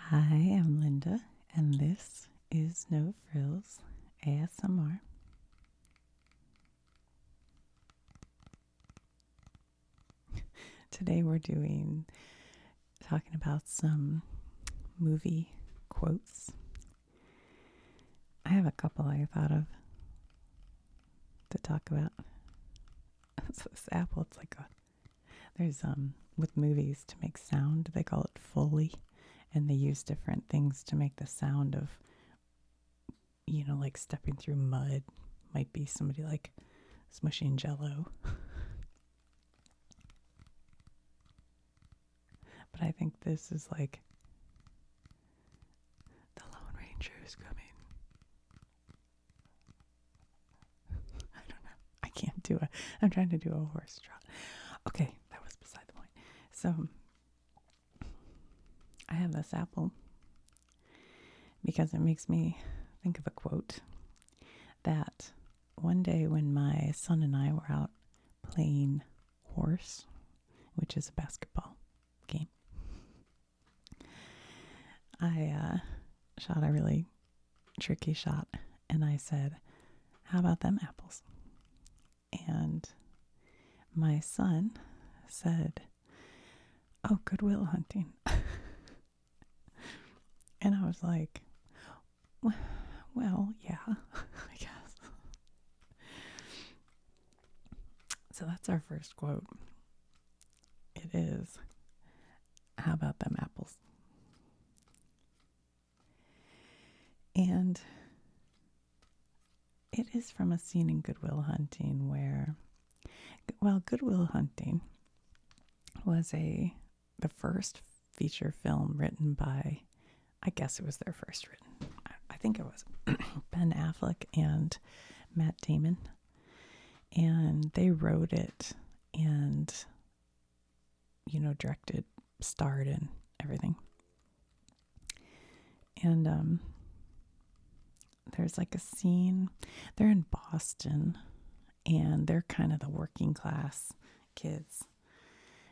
Hi, I'm Linda, and this is No Frills ASMR. Today we're talking about some movie quotes. I have a couple I thought of to talk about. So this apple, it's like there's with movies to make sound, they call it Foley, and they use different things to make the sound of, like stepping through mud. Might be somebody like smushing jello. But I think this is like the Lone Ranger is coming. I don't know. I can't do it. I'm trying to do a horse trot. Okay, that was beside the point. So I have this apple because it makes me think of a quote that one day when my son and I were out playing horse, which is a basketball game, I shot a really tricky shot and I said, "How about them apples?" And my son said, "Oh, Goodwill Hunting." And I was like, well, yeah, I guess. So that's our first quote. It is, "How about them apples?" And it is from a scene in Goodwill Hunting where, Goodwill Hunting was the first feature film written by, I guess it was their first written, I think it was Ben Affleck and Matt Damon. And they wrote it and, directed, starred, and everything. And there's like a scene, they're in Boston and they're kind of the working class kids.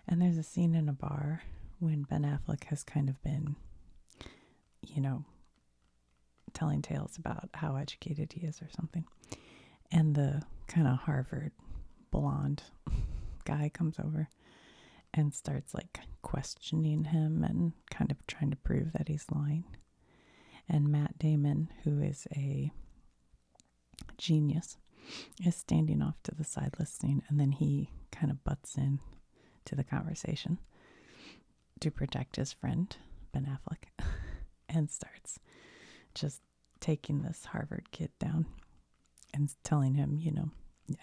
And there's a scene in a bar when Ben Affleck has kind of been, telling tales about how educated he is or something. And the kind of Harvard blonde guy comes over and starts like questioning him and kind of trying to prove that he's lying. And Matt Damon, who is a genius, is standing off to the side listening, and then he kind of butts in to the conversation to protect his friend, Ben Affleck, and starts just taking this Harvard kid down and telling him,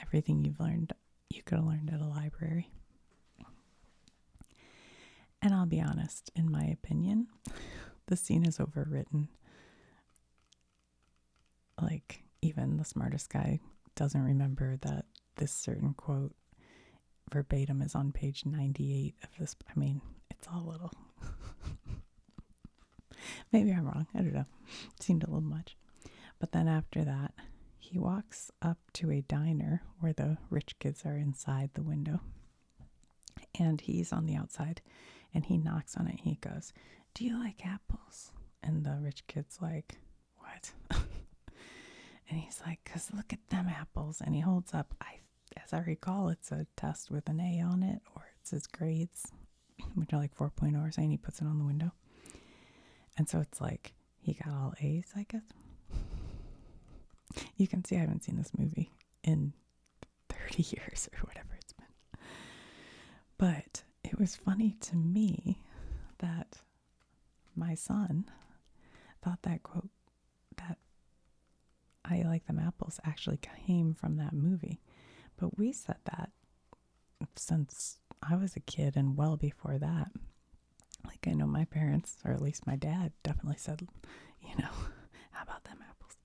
everything you've learned, you could have learned at a library. And I'll be honest, in my opinion, the scene is overwritten. Like, even the smartest guy doesn't remember that this certain quote verbatim is on page 98 of this. I mean, it's all little. Maybe I'm wrong. I don't know. It seemed a little much. But then after that, he walks up to a diner where the rich kids are inside the window. And he's on the outside. And he knocks on it. He goes, "Do you like apples?" And the rich kid's like, "What?" And he's like, "'Cause look at them apples." And he holds up, as I recall, it's a test with an A on it, or it's his grades, which are like 4.0, and he puts it on the window. And so it's like, he got all A's, I guess. You can see I haven't seen this movie in 30 years or whatever it's been. But it was funny to me that my son thought that quote, that "I like them apples," actually came from that movie. But we said that since I was a kid and well before that. Like, I know my parents, or at least my dad, definitely said, "How about them apples?"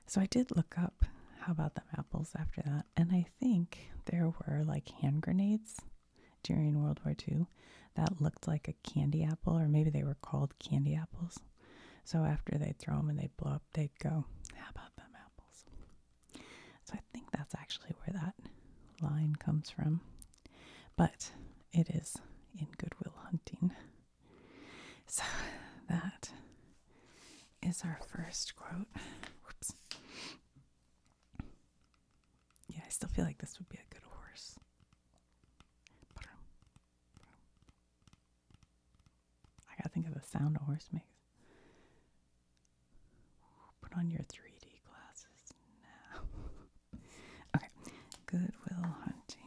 So I did look up "How about them apples" after that. And I think there were like hand grenades during World War II that looked like a candy apple, or maybe they were called candy apples. So after they'd throw them and they'd blow up, they'd go, "How about them apples?" So I think that's actually where that line comes from. But it is in Goodwill Hunting. So that is our first quote. Whoops. Yeah, I still feel like this would be a good horse. I gotta think of the sound a horse makes. Put on your 3D glasses now. Okay, Good Will Hunting.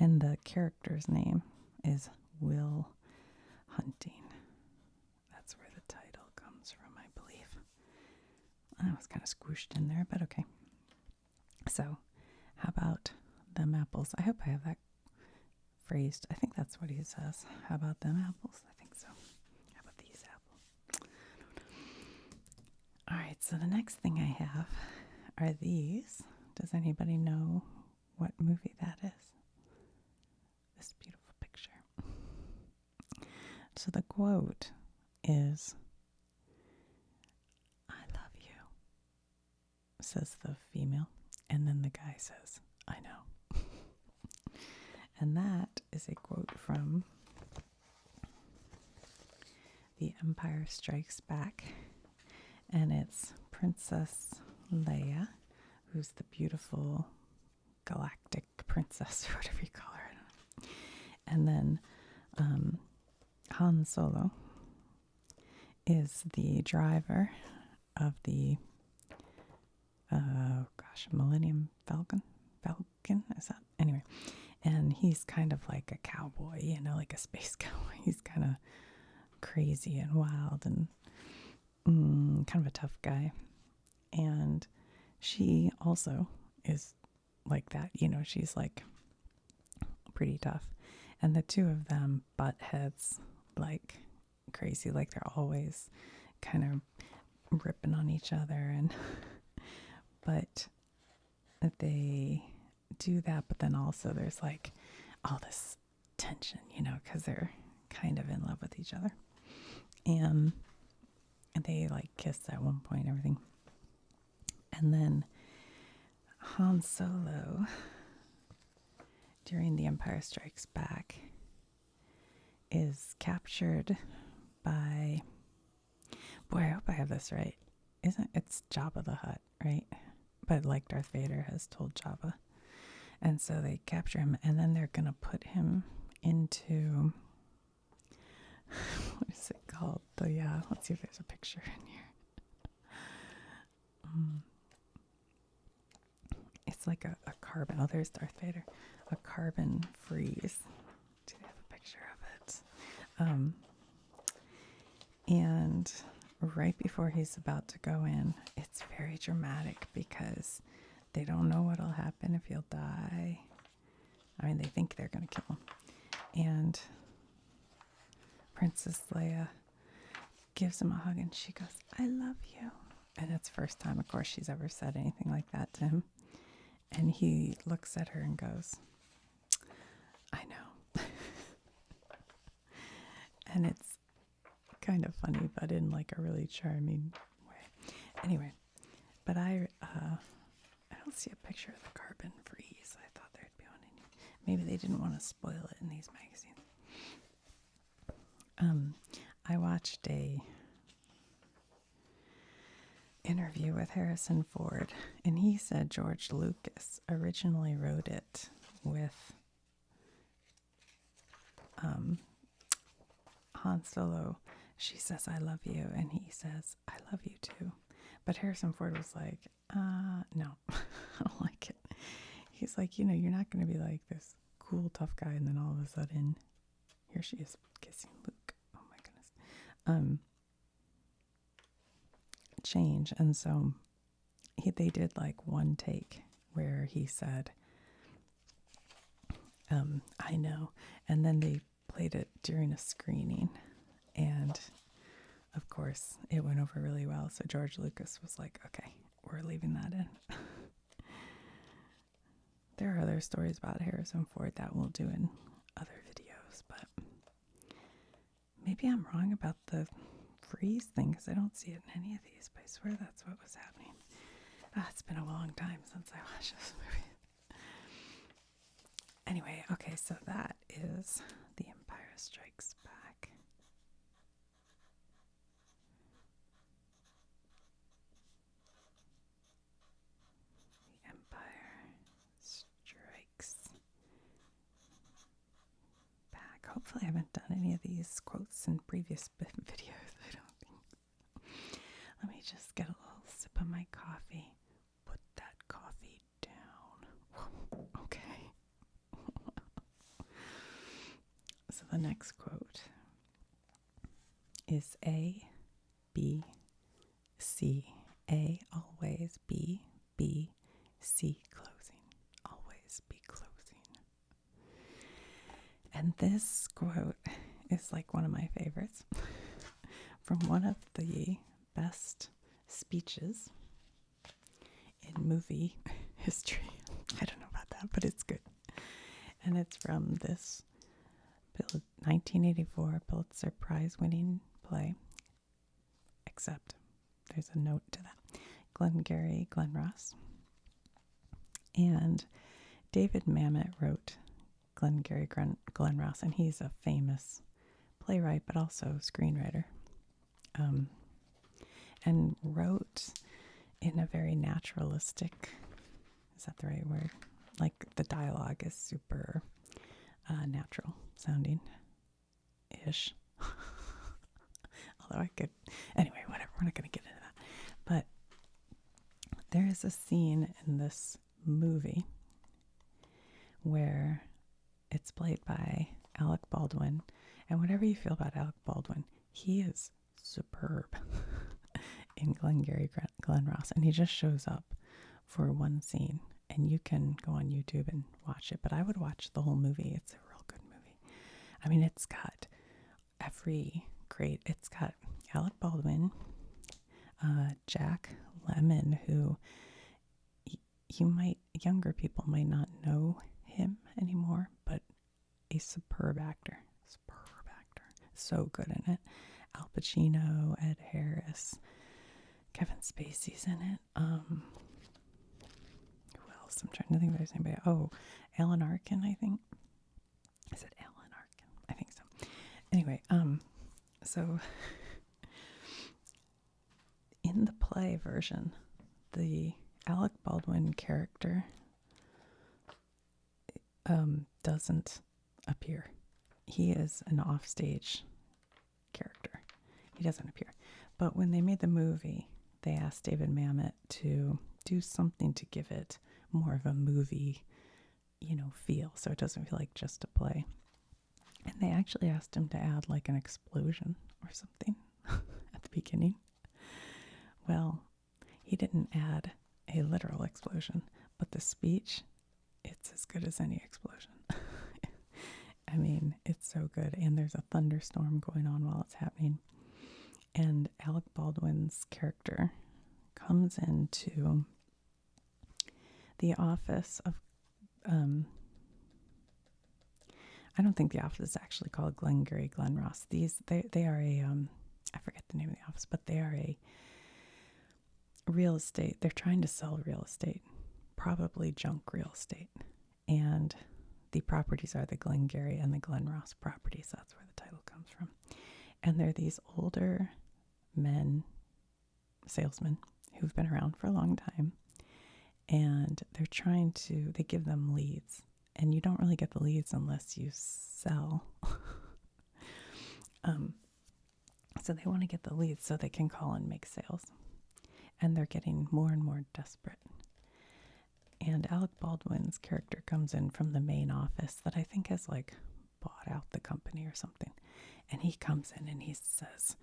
And the character's name is Will Hunting. That's where the title comes from, I believe. That was kind of squished in there, but okay. So, how about them apples? I hope I have that phrased. I think that's what he says. How about them apples? I think so. How about these apples? All right, so the next thing I have are these. Does anybody know what movie that is? This beautiful picture. So the quote is, "I love you," says the female, and then the guy says, "I know." And that is a quote from The Empire Strikes Back, and it's Princess Leia, who's the beautiful galactic princess, or whatever you call her. I don't know. And then Han Solo is the driver of the Millennium Falcon. Is that anyway? And he's kind of like a cowboy, like a space cowboy. He's kind of crazy and wild and kind of a tough guy. And she also is like that, she's like pretty tough. And the two of them butt heads like crazy, like they're always kind of ripping on each other. And but they do that, but then also there's like all this tension, because they're kind of in love with each other. And they like kiss at one point and everything. And then Han Solo, during The Empire Strikes Back, is captured by, boy, I hope I have this right. It's Jabba the Hutt, right? But like Darth Vader has told Jabba. And so they capture him, and then they're going to put him into, what is it called? Let's see if there's a picture in here. It's like a carbon, oh, there's Darth Vader, a carbon freeze. Do they have a picture of it? And right before he's about to go in, it's very dramatic because they don't know what'll happen, if he'll die. I mean, they think they're going to kill him. And Princess Leia gives him a hug and she goes, "I love you." And it's the first time, of course, she's ever said anything like that to him. And he looks at her and goes, "I know." And it's kind of funny, but in like a really charming way. Anyway, but I don't see a picture of the carbon freeze. I thought there'd be one in here. Maybe they didn't want to spoil it in these magazines. I watched a interview with Harrison Ford, and he said George Lucas originally wrote it with Han Solo. She says, "I love you," and he says, "I love you too." But Harrison Ford was like, no, I don't like it. He's like, you're not going to be like this cool, tough guy, and then all of a sudden, here she is kissing Luke. Oh my goodness. Change. And so they did like one take where he said, "I know." And then they played it during a screening. And of course, it went over really well. So George Lucas was like, "Okay, we're leaving that in." There are other stories about Harrison Ford that we'll do in other videos, but maybe I'm wrong about the freeze thing because I don't see it in any of these, but I swear that's what was happening. It's been a long time since I watched this movie. Anyway, okay, so that is The Empire Strikes Back. The Empire Strikes Back. Hopefully, I haven't done any of these quotes in previous videos. I don't think. Let me just get a little sip of my coffee. Put that coffee down. Okay. So the next quote is A, B, C. A, always. B, B, C, closing. Always be closing. And this quote is like one of my favorites from one of the best speeches in movie history. I don't know about that, but it's good. And it's from this 1984 Pulitzer Prize winning play, except there's a note to that. Glengarry Glen Ross. And David Mamet wrote Glengarry Glen Ross, and he's a famous playwright, but also screenwriter. And wrote in a very naturalistic, is that the right word? Like the dialogue is super natural sounding ish. Although I could, anyway, whatever, we're not going to get into that. But there is a scene in this movie where it's played by Alec Baldwin. And whatever you feel about Alec Baldwin, he is superb in Glengarry Glen Ross. And he just shows up for one scene. And you can go on YouTube and watch it. But I would watch the whole movie. It's a real good movie. I mean, it's got it's got Alec Baldwin, Jack Lemmon, who younger people might not know him anymore, but a superb actor. So good in it. Al Pacino, Ed Harris, Kevin Spacey's in it. Who else? I'm trying to think if there's anybody. Oh, Alan Arkin, I think. Is it Alan Arkin? I think so. Anyway, so in the play version, the Alec Baldwin character doesn't appear. He is an offstage character. He doesn't appear. But when they made the movie, they asked David Mamet to do something to give it more of a movie, feel, so it doesn't feel like just a play. And they actually asked him to add like an explosion or something at the beginning. Well, he didn't add a literal explosion, but the speech, it's as good as any explosion. I mean, it's so good. And there's a thunderstorm going on while it's happening. And Alec Baldwin's character comes into the office of, I don't think the office is actually called Glengarry Glen Ross. They are a, I forget the name of the office, but they are a real estate. They're trying to sell real estate, probably junk real estate. And the properties are the Glengarry and the Glen Ross properties. That's where the title comes from. And they're these older men, salesmen, who've been around for a long time. And they give them leads. And you don't really get the leads unless you sell. So they want to get the leads so they can call and make sales. And they're getting more and more desperate. And Alec Baldwin's character comes in from the main office that I think has like bought out the company or something. And he comes in and he says,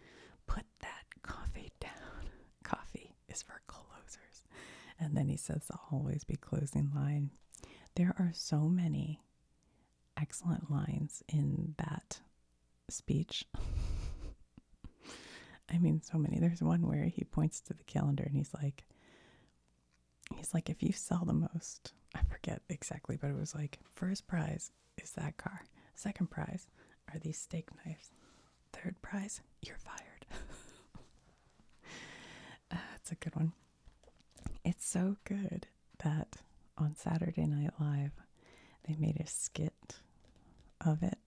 "Put that coffee down. Coffee is for closers." And then he says the always be closing line. There are so many excellent lines in that speech. I mean, so many. There's one where he points to the calendar and he's like, if you sell the most, I forget exactly, but it was like, first prize is that car. Second prize are these steak knives. Third prize, you're fired. That's a good one. It's so good that on Saturday Night Live, They made a skit of it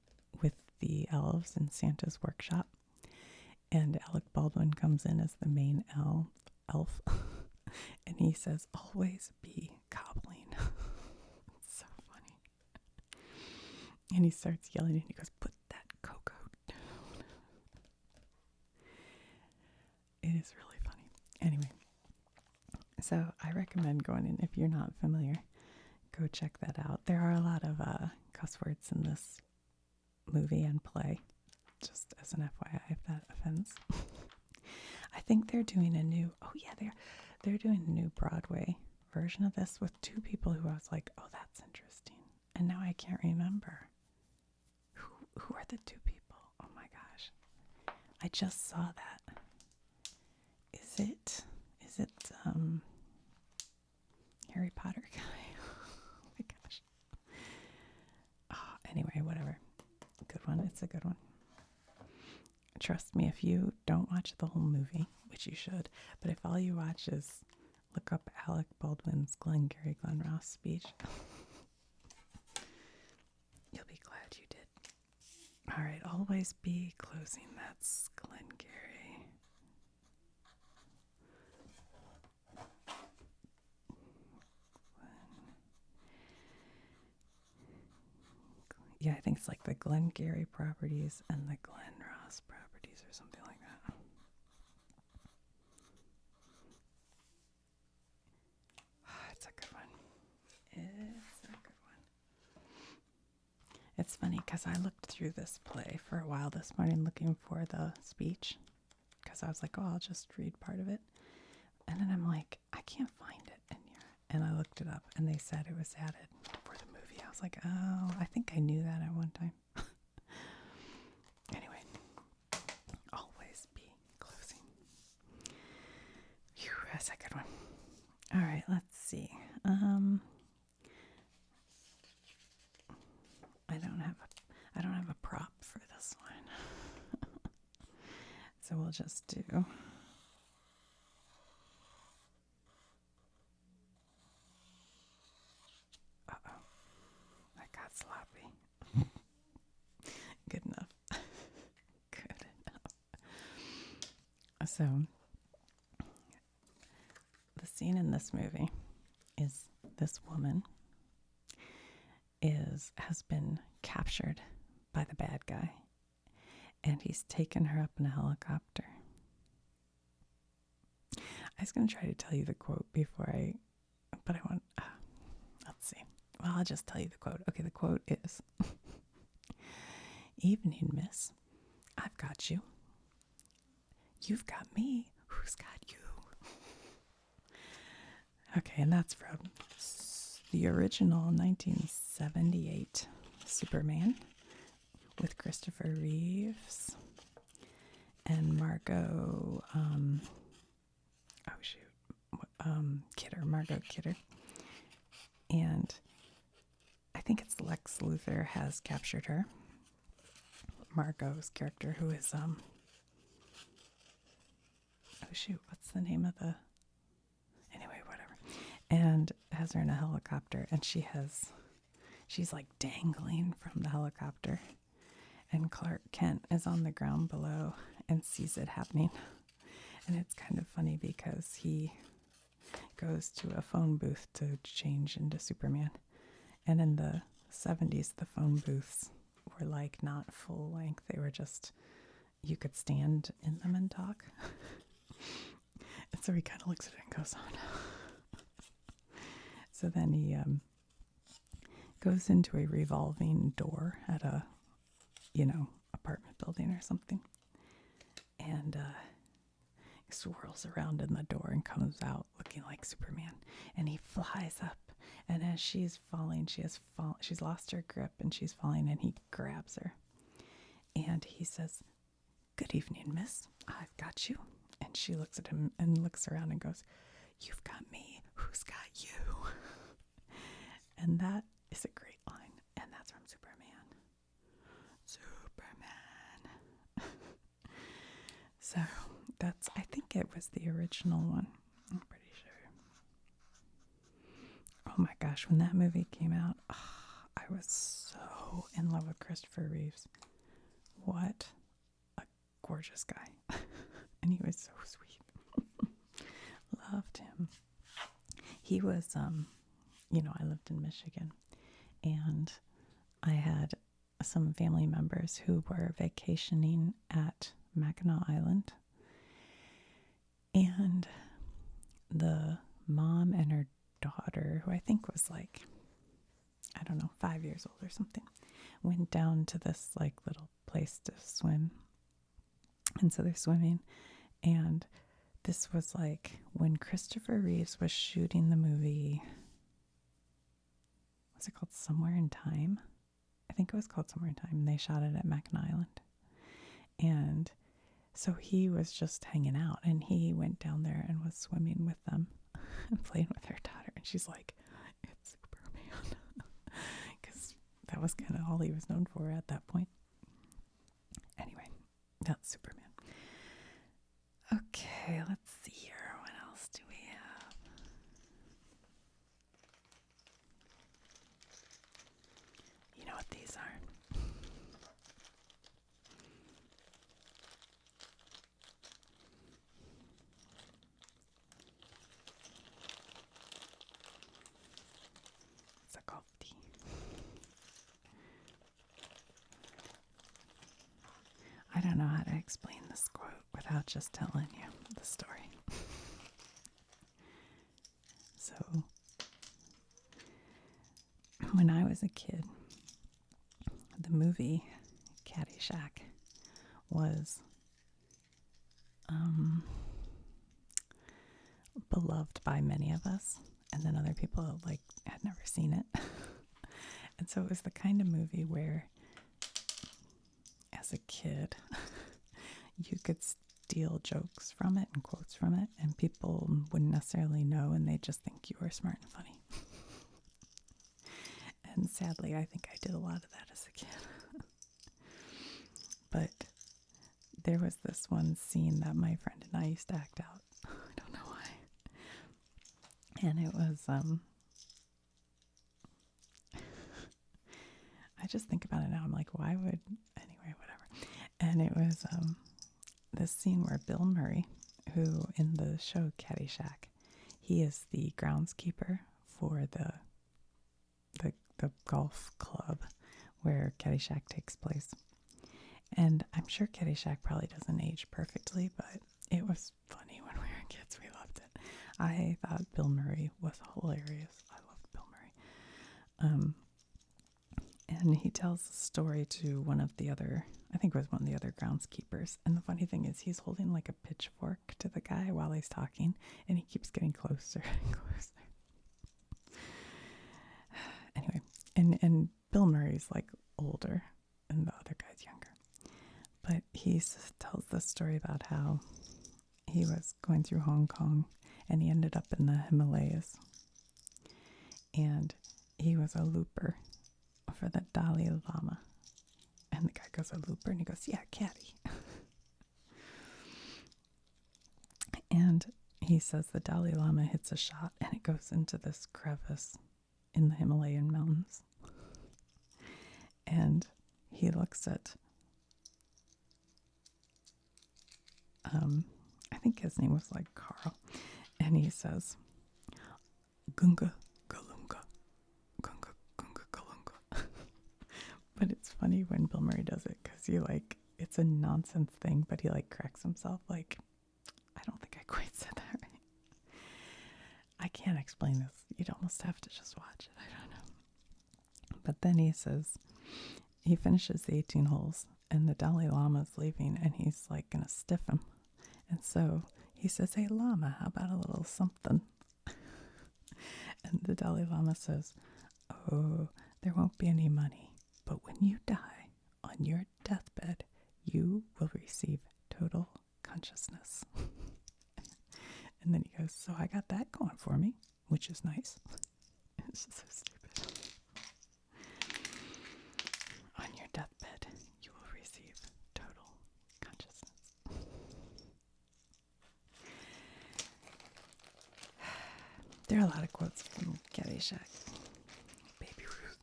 with the elves in Santa's workshop. And Alec Baldwin comes in as the main elf. And he says, always be cobbling. It's so funny. And he starts yelling and he goes, put that cocoa down. It is really funny. Anyway, so I recommend going in. If you're not familiar, go check that out. There are a lot of cuss words in this movie and play, just as an FYI if that offends. I think they're doing a new, they're doing a new Broadway version of this with two people who I was like, oh, that's interesting. And now I can't remember. Who are the two people? Oh my gosh. I just saw that. Is it Harry Potter guy? Oh my gosh. Oh, anyway, whatever. Good one. It's a good one. Trust me, if you don't watch the whole movie, which you should, but if all you watch is look up Alec Baldwin's Glengarry Glen Ross speech, you'll be glad you did. All right, always be closing. That's Glengarry. Yeah, I think it's like the Glengarry properties and the Glen Ross properties or something like that. It's a good one. It's a good one. It's funny because I looked through this play for a while this morning looking for the speech because I was like, oh, I'll just read part of it. And then I'm like, I can't find it in here. And I looked it up and they said it was added for the movie. I was like, oh, I think I knew that at one time. Anyway, always be closing. Phew, that's a good one. All right, let's see. I don't have a prop for this one. So we'll just do that got sloppy. Good enough. Good enough. So the scene in this movie is this woman has been captured by the bad guy, and he's taken her up in a helicopter. I was going to try to tell you the quote but I want, let's see. Well, I'll just tell you the quote. Okay, the quote is, evening, miss. I've got you. You've got me. Who's got you? Okay, and that's from the original 1978 Superman with Christopher Reeves and Margot, Margot Kidder. And I think it's Lex Luthor has captured her. Margot's character, who is, what's the name of the, anyway, whatever. And has her in a helicopter, and she's like dangling from the helicopter. And Clark Kent is on the ground below and sees it happening. And it's kind of funny because he goes to a phone booth to change into Superman. And in the 70s, the phone booths were like not full length. They were just, you could stand in them and talk. And so he kind of looks at it and goes on. So then he goes into a revolving door at a, apartment building or something. And he swirls around in the door and comes out looking like Superman. And he flies up. And as she's falling, she's lost her grip and she's falling, and he grabs her. And he says, "Good evening, miss. I've got you." And she looks at him and looks around and goes, "You've got me. Who's got you?" And that is a great line. And that's from Superman. So I think it was the original one. I'm pretty sure. Oh my gosh, when that movie came out, I I was so in love with Christopher Reeves. What a gorgeous guy. And he was so sweet. Loved him. He was, I lived in Michigan, and I had some family members who were vacationing at Mackinac Island. And the mom and her daughter, who I think was like, I don't know, 5 years old or something, went down to this like little place to swim. And so they're swimming. And this was like when Christopher Reeves was shooting the movie. Was it called Somewhere in Time? I think it was called Somewhere in Time. They shot it at Mackinac Island. And so he was just hanging out, and he went down there and was swimming with them and playing with her daughter. And she's like, it's Superman. Because that was kind of all he was known for at that point. Anyway, that's Superman. Okay, let's see here. What else do we have? You know what these are? It's a coffee. I don't know how to explain this quote without just telling you the story. So, when I was a kid, the movie Caddyshack was beloved by many of us, and then other people like had never seen it. And so it was the kind of movie where, as a kid, you could steal jokes from it and quotes from it, and people wouldn't necessarily know, and they'd just think you were smart and funny. And sadly, I think I did a lot of that as a kid. But there was this one scene that my friend and I used to act out. I don't know why. And it was, I just think about it now. I'm like, why would, anyway, whatever. And it was this scene where Bill Murray, who in the show Caddyshack, he is the groundskeeper for the golf club where Caddyshack takes place. And I'm sure Caddyshack probably doesn't age perfectly, but it was funny when we were kids. We loved it. I thought Bill Murray was hilarious. I loved Bill Murray. And he tells the story to one of the other, I think it was one of the other groundskeepers. And the funny thing is he's holding like a pitchfork to the guy while he's talking, and he keeps getting closer and closer. Anyway, and Bill Murray's like older and the other guy's younger. But he tells this story about how he was going through Hong Kong and he ended up in the Himalayas. And he was a looper for the Dalai Lama. And the guy goes, a looper? And he goes, yeah, caddy. And he says the Dalai Lama hits a shot and it goes into this crevice in the Himalayan mountains. And he looks at, I think his name was like Carl, and he says, Gunga Galunga, Gunga Gunga Galunga. But it's funny when Bill Murray does it because he like, it's a nonsense thing, but he like cracks himself like, I don't think I quite said that right. I can't explain this. You'd almost have to just watch it. I don't know. But then he says, he finishes the 18 holes and the Dalai Lama's leaving and he's like going to stiff him. And so he says, hey, Lama, how about a little something? And the Dalai Lama says, oh, there won't be any money, but when you die on your deathbed, you will receive total consciousness. And then he goes, so I got that going for me, which is nice. It's just so stupid. On your deathbed, you will receive total consciousness. There are a lot of quotes from Caddyshack. Baby Ruth.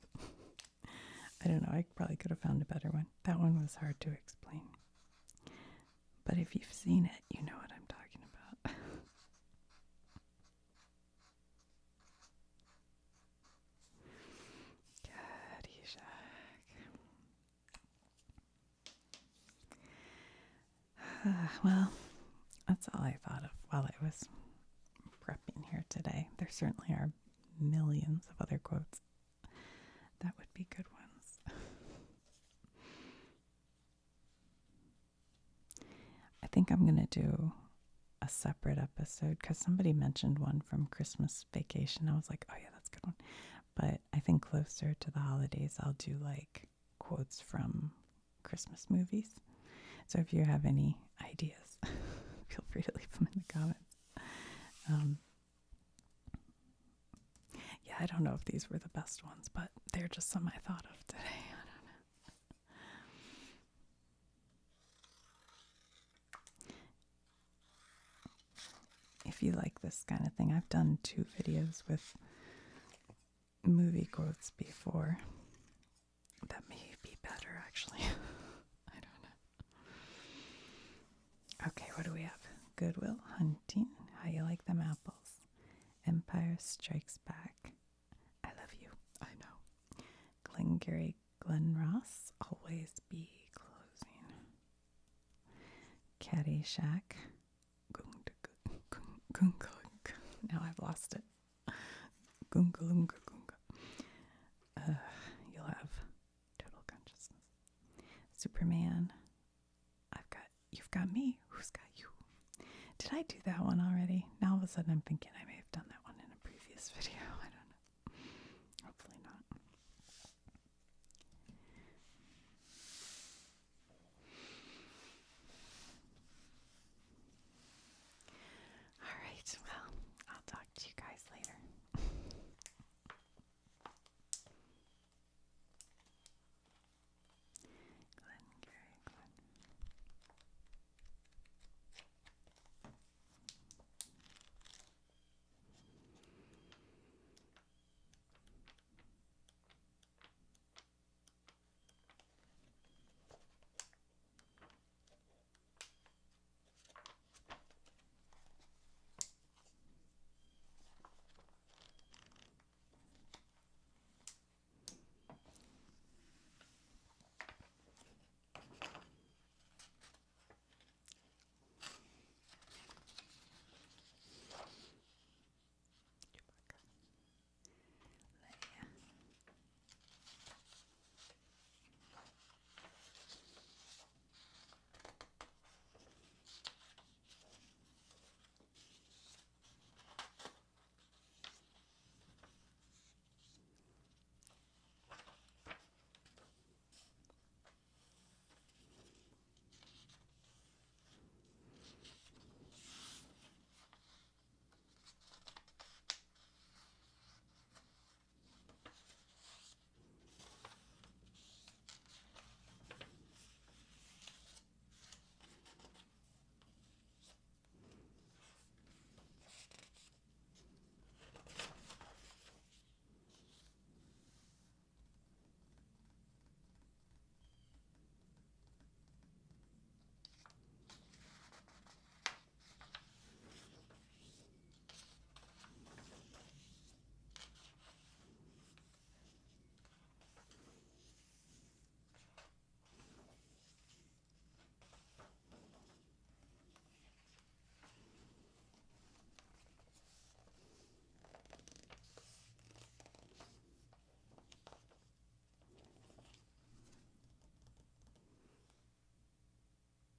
I don't know. I probably could have found a better one. That one was hard to explain. But if you've seen it, you know what I'm talking about. Caddyshack. Well, that's all I thought of while I was prepping here today. There certainly are millions of other quotes. That would be good ones. I think I'm going to do a separate episode because somebody mentioned one from Christmas Vacation. I was like, oh yeah, that's a good one. But I think closer to the holidays, I'll do like quotes from Christmas movies. So if you have any ideas, feel free to leave them in the comments. Yeah, I don't know if these were the best ones, but they're just some I thought of today. I don't know. If you like this kind of thing, I've done 2 videos with movie quotes before. That may be better, actually. I don't know. Okay, what do we have? Goodwill Hunting. How you like them apples? Empire Strikes Back. I love you. I know. Glengarry Glen Ross. Always be closing. Caddyshack. Now I've lost it. Gungalunga gunga. You'll have total consciousness. Superman. You've got me. Who's got you? Did I do that one already? Now all of a sudden I'm thinking I may have done that one in a previous video.